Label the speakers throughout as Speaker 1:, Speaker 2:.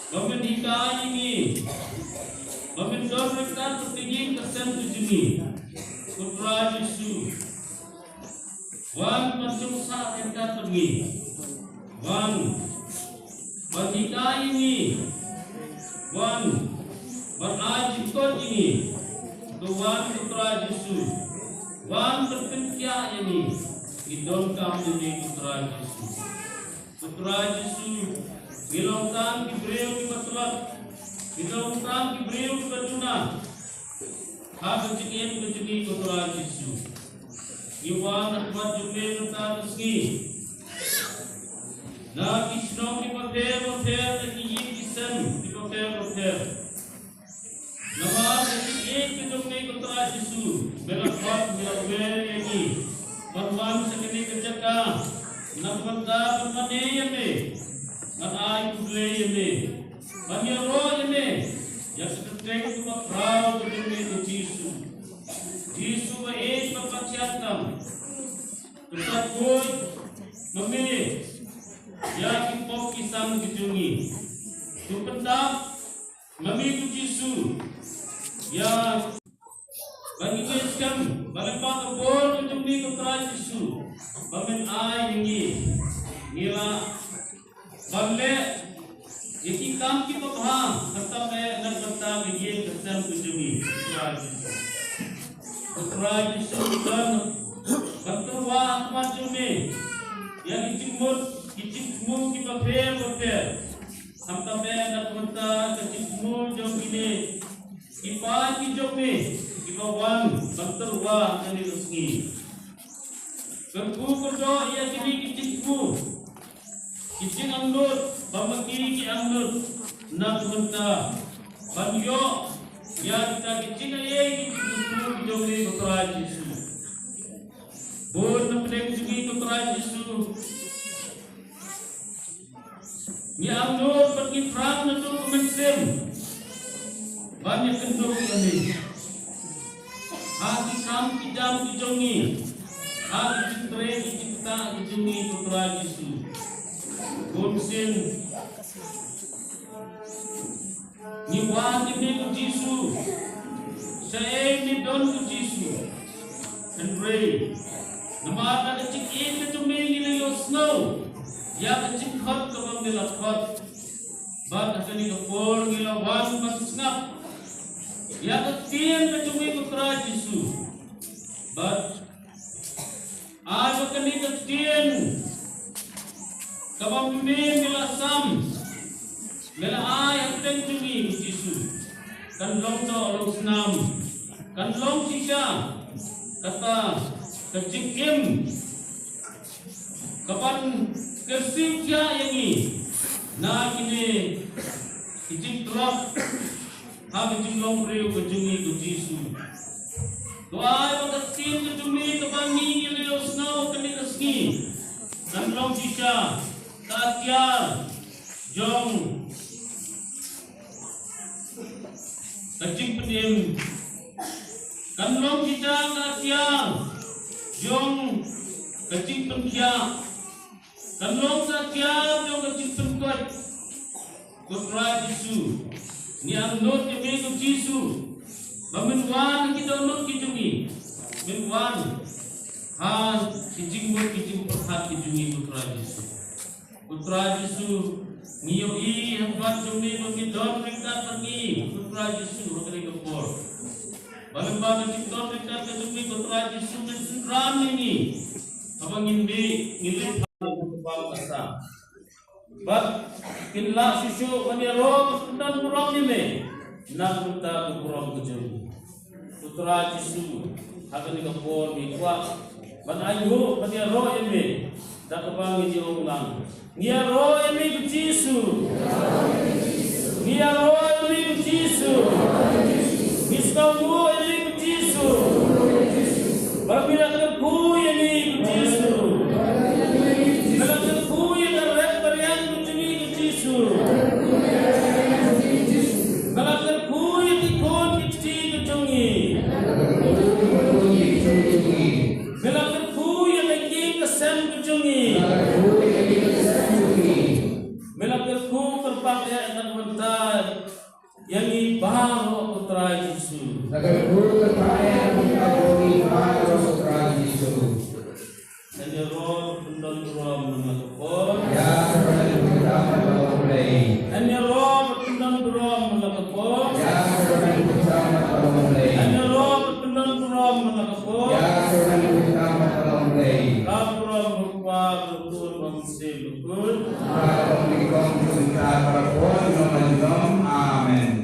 Speaker 1: Bamin ikai ini, bamin dormekan tertinggi kesan tujumi, putra Yesus. Wan macam sah engkau pergi, wan ikai ini, wan ajib kau ini, tuan putra Yesus. Wan berpintia ini, idol kami ini putra Yesus. Putra Yesus. Gilongkan Ibreu di Matulak, gilongkan Ibreu di Baduna. Habis ini menjadi kotoran Yesus. Iwan akmat jumlah nutanuski. Nak isnong di hotel lagi isan di hotel. Nama ini jumlah kotoran Yesus. Belakang lagi. Perman sekali kerjakan. Nampak permane ni. Ay kulay ini, banyaro ini, yang seperti itu makrau berdiri di Yesus baik berpaciatam, tertakut memilih, yang impok kisam dijungi, supentang memilih Yesus, yang bagi kisam, balapan kebor dijungi kepada Yesus, bamen ay ini, nila. Balle, jadi kam ki paham, kata saya nak kata begini kesan tujumi, putra Yesus dan bertuah macam ni, yang kicimut ki paper, kata saya nak kata kicimut jom ini, kipai ki jom ni, kipawan bertuah kali resmi, berkumpul ia jadi kicimut. Kicing anggur, pemaki ki anggur, nak mentah, banyo, ya kita kicing ayah kita jomli putra Yesus. Bor nampak juga putra Yesus. Ni anggur pergi perang untuk mensim, banyak kendor ini. Hati kami kijam kijongi, hati cintre kita kijongi putra Yesus. Kumsin ni wadi ni ku Yesus, saya ni don ku Yesus, and pray. Nama ada cikin itu mengi ni snow, ya kecik hot kabang nila hot, bad asal ni kapor nila wan masnap, ya kecil itu mengi putra Yesus, bad ada kini kecil. Kabang dunia nila sam, nila ay ang tenjumi Yesus, kan long to long senam, kan long sisa, kata kejikim, kapan kerja yang ini, nak ini kijik terap, habis long reu kejungi Yesus. Doa yang kecil kejungi kabang ini nila snow kini keski, kan long sisa. Katia jong kecing pendim kanlong kita katia jong kecing penkia kanlong katia jong kecing penkuat putra Yesus ni anut kami ku Yesus bamenwan kita anut kijungi menwan ha kijing buat kijing perhat kijungi putra Yesus. Putra Yesus, ngiyoi hambat jumni pemidon mereka pergi. Putra Yesus, rokeri kepor. Balembaga cikdon mereka kejumni putra Yesus mensenram ini. Abang ngilip kepal kasa. Bat kinla susu meniro kesudan kurang ini. Nak minta kurang kejumni. Putra Yesus, akan dikepor mikwa. Ban ayu meniro ini. Tak kebangi dia ulang. Nia roh ini ku Yesus. Nia roh ini ku Yesus. Miskamu ini ku Yesus. Babila terku ini ku Yesus. Bila terku ini berian ku Yesus. Bila terku ini kon kecil ku jongi. Bila terku ini kesan ku jongi. Melakukan terpakai dan betai yang ibaro putra Yesus.
Speaker 2: Agar guru kekayaan mengabui bahwa putra Yesus.
Speaker 1: Hanya roh pendon roh menakapon.
Speaker 2: Ya kepada kita mulai.
Speaker 1: Hanya roh pendon roh menakapon.
Speaker 2: Ya kepada kita mulai.
Speaker 1: Hanya roh pendon roh menakapon.
Speaker 2: Ya kepada kita mulai.
Speaker 1: Kapro rupa betul bangsa betul.
Speaker 2: Kalau dikom kita perpon nom amin.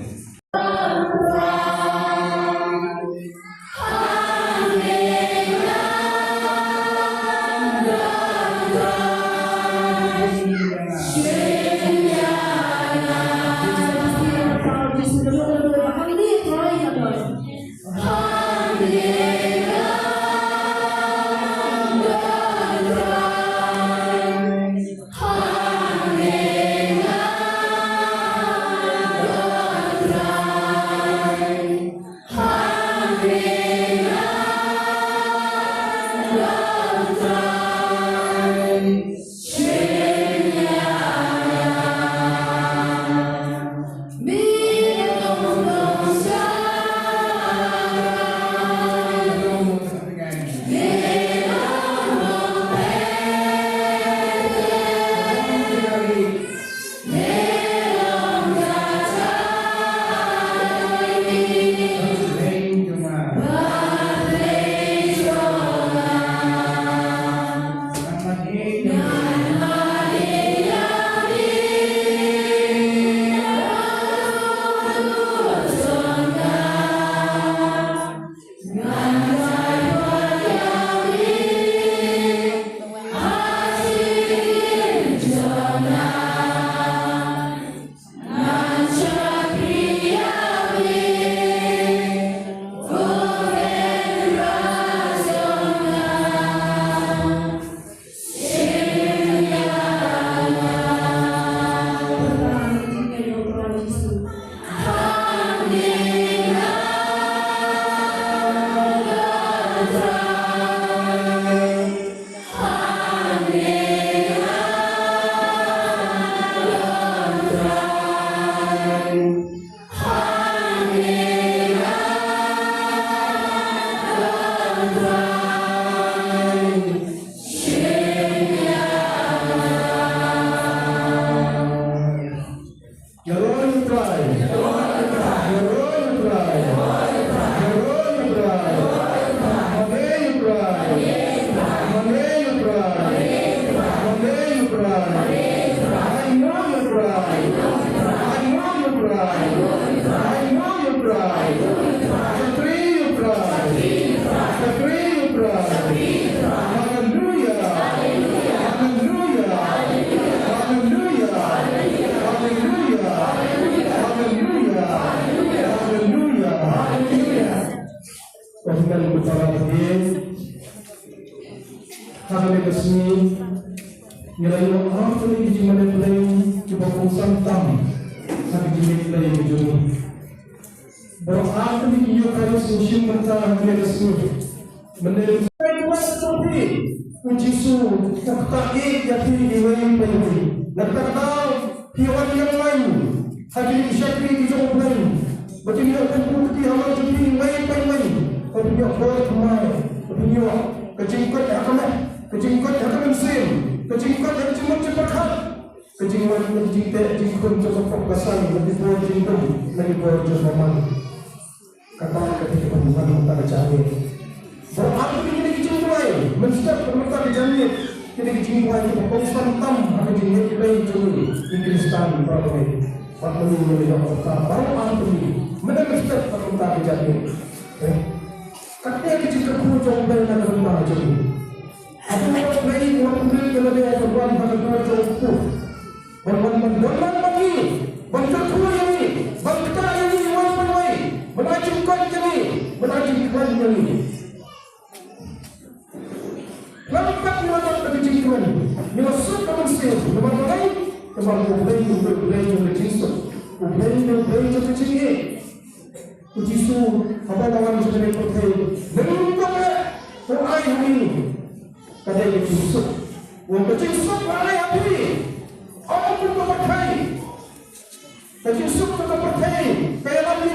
Speaker 3: Jesus terpercaya kaya kami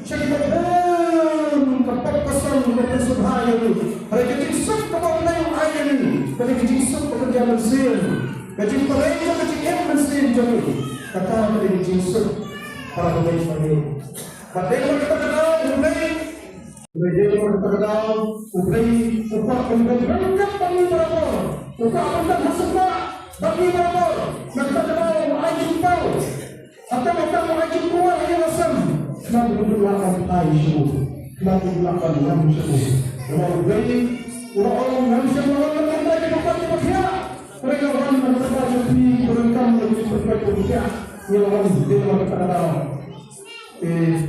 Speaker 3: siya kibabang kapagpasan ng subahayan hari ka Jesus kapag na yung ayan hari ka Jesus pekerja mesin kajing pereja kajing em mesin jami kata hari Jesus para kami kami padahal kita kenal mulai Belajar berterdam, ubri, upah berangkat bagi berapa, upah berangkat masuklah bagi berapa, mereka kenal wajib tahu, atau mereka wajib keluar dari rasam, nak berlaku tahu, nak berlaku langsung, kalau ubri, orang langsung orang mereka dapat berjaya, mereka orang berbaca di berangkat lebih berbaca berjaya, yang orang di dalam berterdam,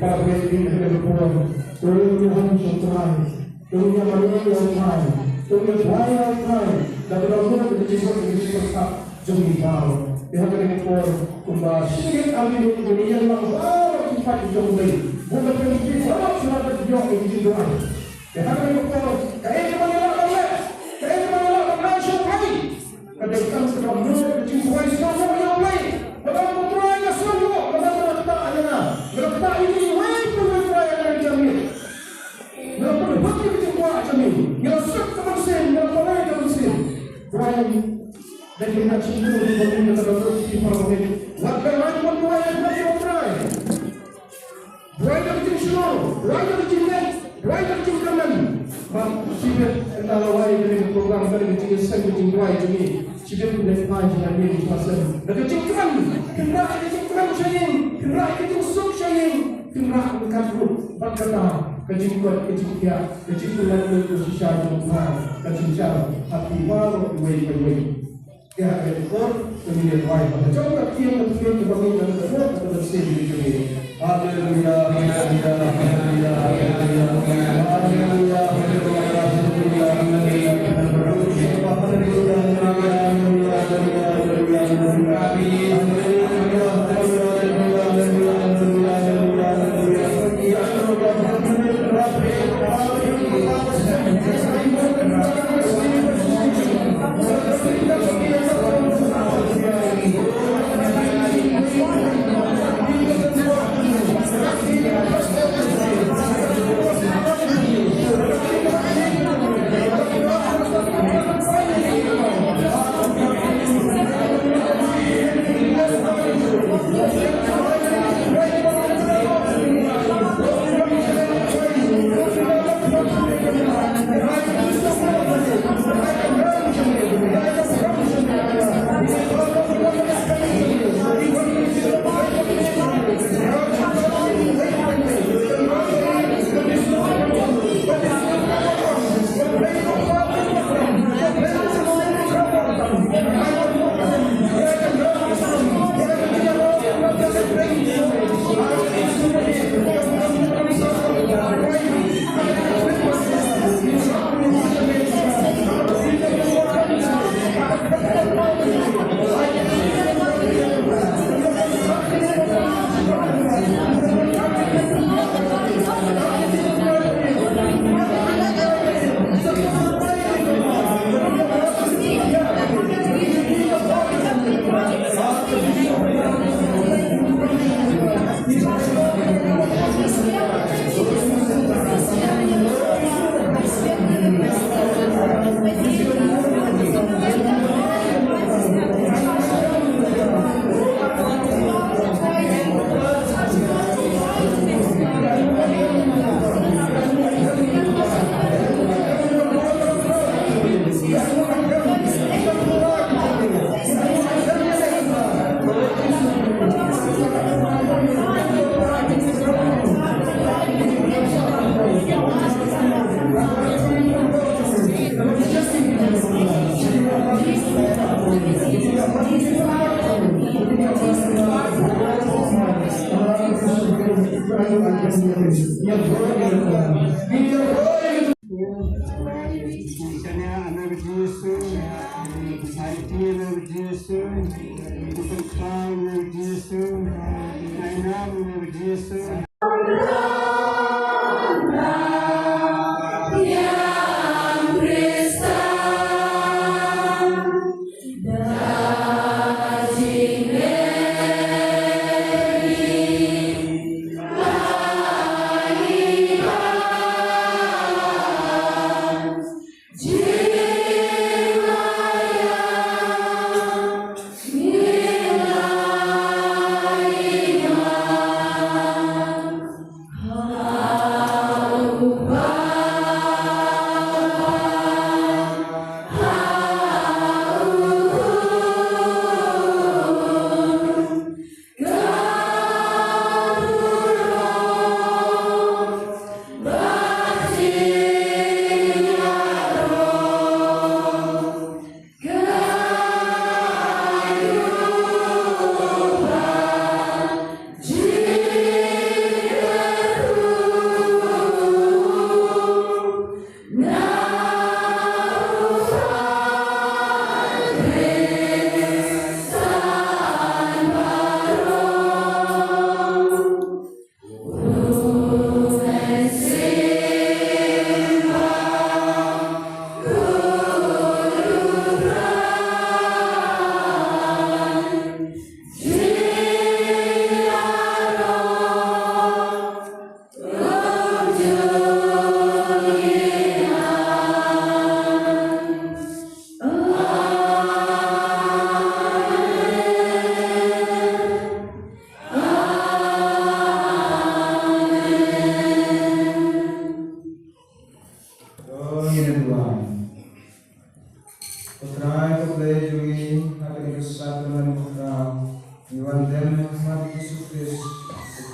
Speaker 3: para pemimpin yang berpulang. Turunnya hancur terakhir, turunnya manusia terakhir, turunnya buaya terakhir, dan benar-benar berjejak tetap jauh baru. Pihak dari Kor kembali sedikit ambil dunia yang baru cepat jauh lagi. Bukan berarti baru sudah jauh ini doang. Pihak dari Kor kaya mengelak oleh, kaya mengelak langsung lagi. Kadang-kadang sudah menurut kecintaan semua yang lain. Padahal putranya semua, padahal letaknya, letak ini wajib putranya yang jamin. Yang berbagi kecintaan macam ini, yang sok kebersihan, yang boleh kebersihan. Tuhan dan kita cinta di dalam terus di parlemen. Warga lain pun mulai dari orang. Mulai dari cinta, mulai dari cinta, mulai dari cinta. Sibuk antara lain dari program dari cinta saya cinta ini. Sibuk dengan pagi yang ini pasal. Dan cinta, kena cinta saya, kena cinta saya, kena mengkaku berkata. Kecintaan, kecintaan itu sesuatu yang mahal, kecintaan hati baru way. Ya, itu kemudian baik. Coba kita berbagi dan berbuat bersih di sini. Haleluya, haleluya, haleluya, haleluya, haleluya,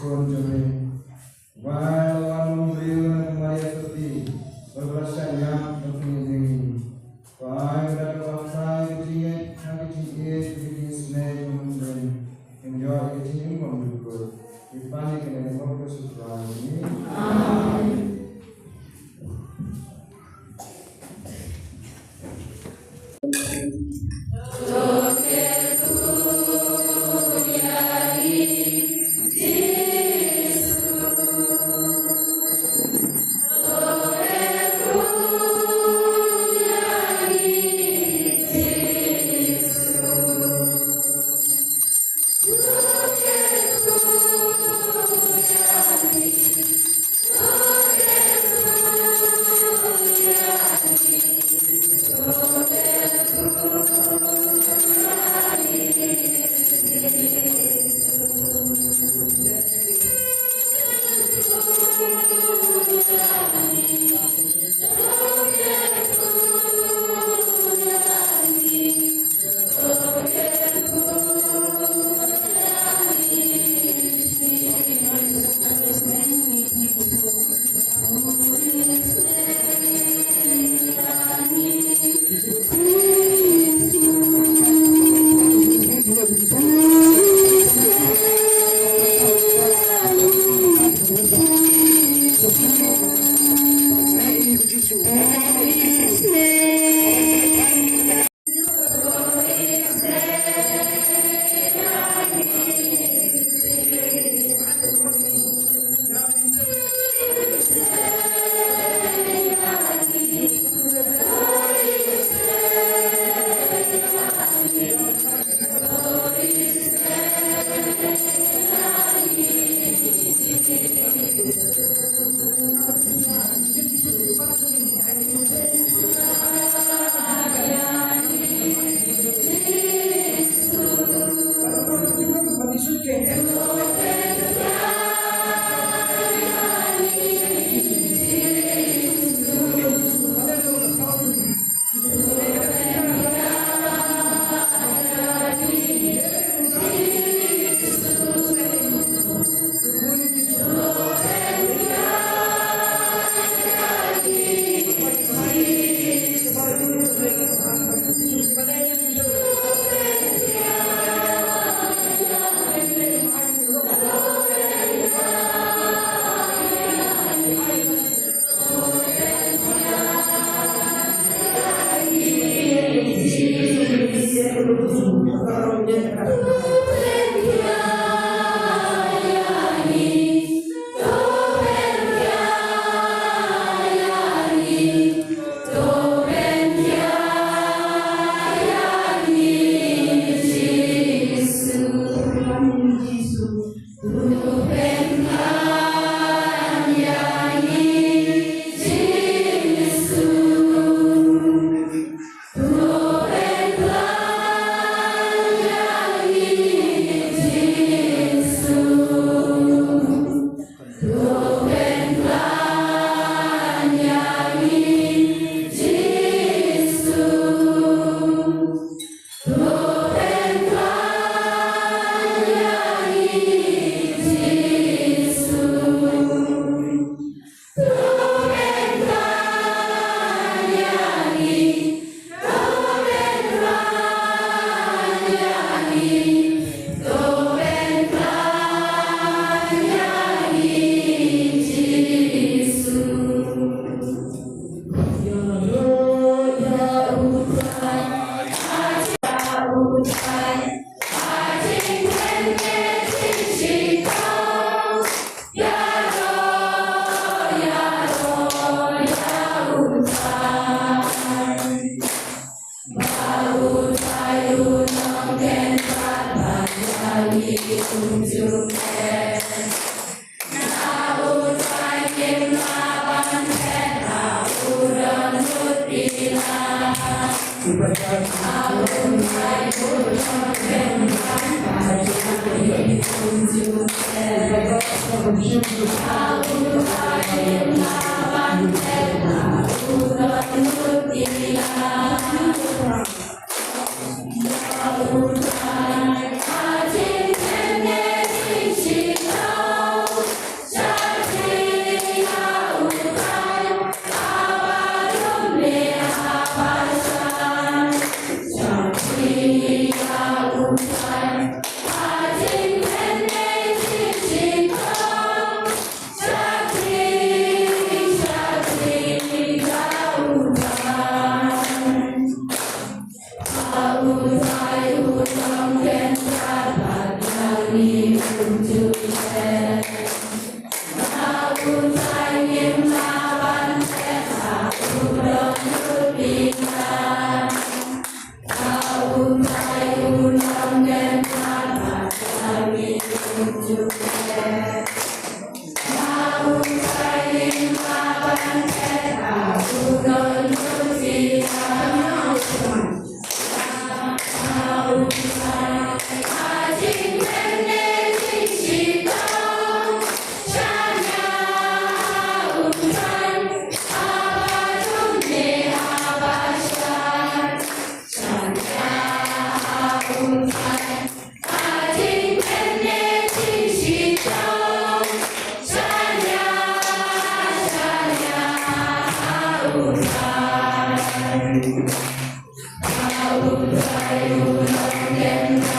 Speaker 3: respon kami. Walau memberikan Maria Suti berbelasnya berfungsi. Wahai dan bangsa kecil, kecil, snack memberi, enjoy kecil memberi. Ipani kena fokus setelah ini. Amin.
Speaker 4: Hãy subscribe cho kênh Ghiền Mì Gõ để không bỏ lỡ